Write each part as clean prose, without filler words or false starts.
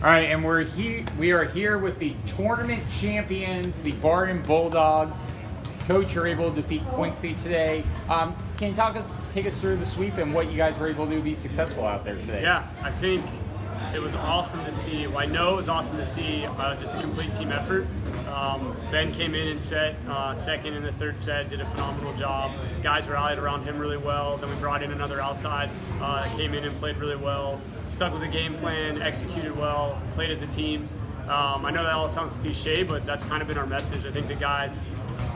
All right, and we are here with the tournament champions, the Barton Bulldogs. Coach, you're able to defeat Quincy today. Can you take us through the sweep and what you guys were able to do to be successful out there today? Yeah, I think it was awesome to see. Well, I know it was awesome to see just a complete team effort. Ben came in and set second in the third set, did a phenomenal job. Guys rallied around him really well. Then we brought in another outside that came in and played really well. Stuck with the game plan, executed well, played as a team. I know that all sounds cliche, but that's kind of been our message. I think the guys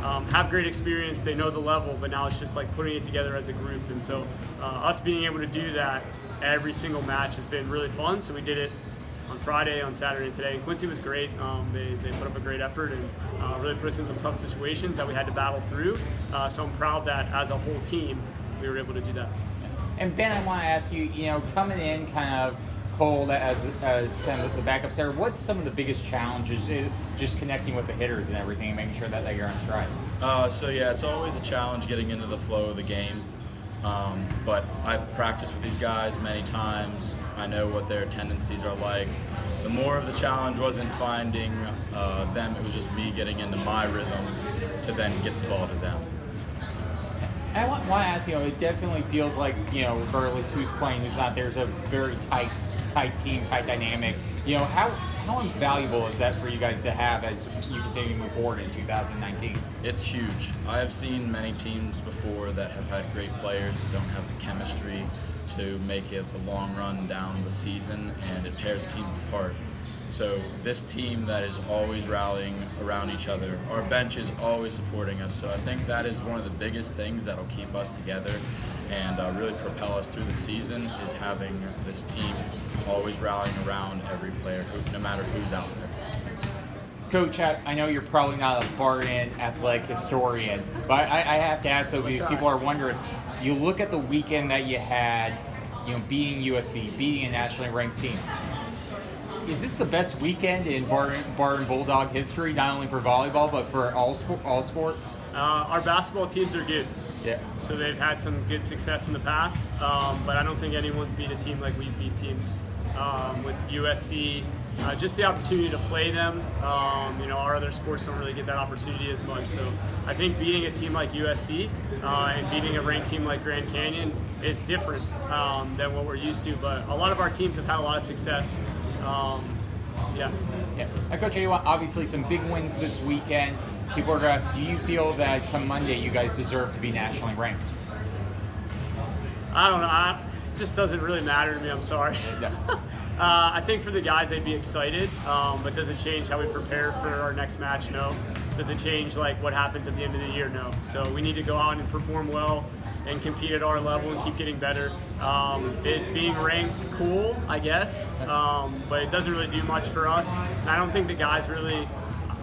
have great experience, they know the level, but now it's just like putting it together as a group. And so us being able to do that every single match has been really fun. So we did it on Friday, on Saturday, and today. And Quincy was great. They put up a great effort and really put us in some tough situations that we had to battle through. So I'm proud that as a whole team, we were able to do that. And Ben, I want to ask you, coming in kind of cold as kind of the backup setter, what's some of the biggest challenges just connecting with the hitters and everything and making sure that you're on stride? So yeah, it's always a challenge getting into the flow of the game. But I've practiced with these guys many times. I know what their tendencies are like. The more of the challenge wasn't finding them, it was just me getting into my rhythm to then get the ball to them. I want to ask, it definitely feels like, regardless who's playing, who's not, there's a very tight team, tight dynamic. How invaluable is that for you guys to have as you continue to move forward in 2019? It's huge. I have seen many teams before that have had great players but don't have the chemistry to make it the long run down the season, and it tears a team apart. So this team that is always rallying around each other, our bench is always supporting us. So I think that is one of the biggest things that'll keep us together and really propel us through the season, is having this team always rallying around every player, no matter who's out there. Coach, I know you're probably not a Barton athletic historian, but I have to ask though, because people are wondering, you look at the weekend that you had, beating USC, beating a nationally ranked team. Is this the best weekend in Barton Bulldog history, not only for volleyball, but for all sports? Our basketball teams are good. Yeah. So they've had some good success in the past, but I don't think anyone's beat a team like we've beat teams with USC. Just the opportunity to play them. Our other sports don't really get that opportunity as much. So I think beating a team like USC and beating a ranked team like Grand Canyon is different than what we're used to. But a lot of our teams have had a lot of success. Yeah. Coach, obviously some big wins this weekend. People are going to ask, do you feel that come Monday you guys deserve to be nationally ranked? I don't know. It just doesn't really matter to me. I'm sorry. I think for the guys, they'd be excited. But does it change how we prepare for our next match? No. Does it change what happens at the end of the year? No. So we need to go out and perform well and compete at our level and keep getting better. Is being ranked cool? I guess. But it doesn't really do much for us. And I don't think the guys really.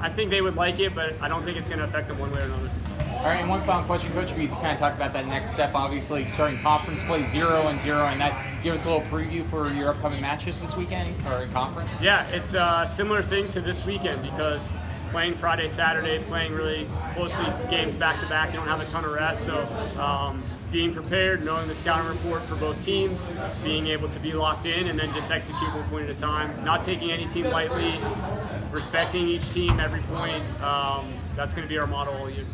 I think they would like it, but I don't think it's going to affect them one way or another. All right, and one final question, Coach. We kind of talk about that next step. Obviously, starting conference play 0-0, and that give us a little preview for your upcoming matches this weekend or in conference. Yeah, it's a similar thing to this weekend because playing Friday, Saturday, playing really closely games back to back, you don't have a ton of rest. So being prepared, knowing the scouting report for both teams, being able to be locked in, and then just execute one point at a time. Not taking any team lightly, respecting each team every point. That's going to be our model all year.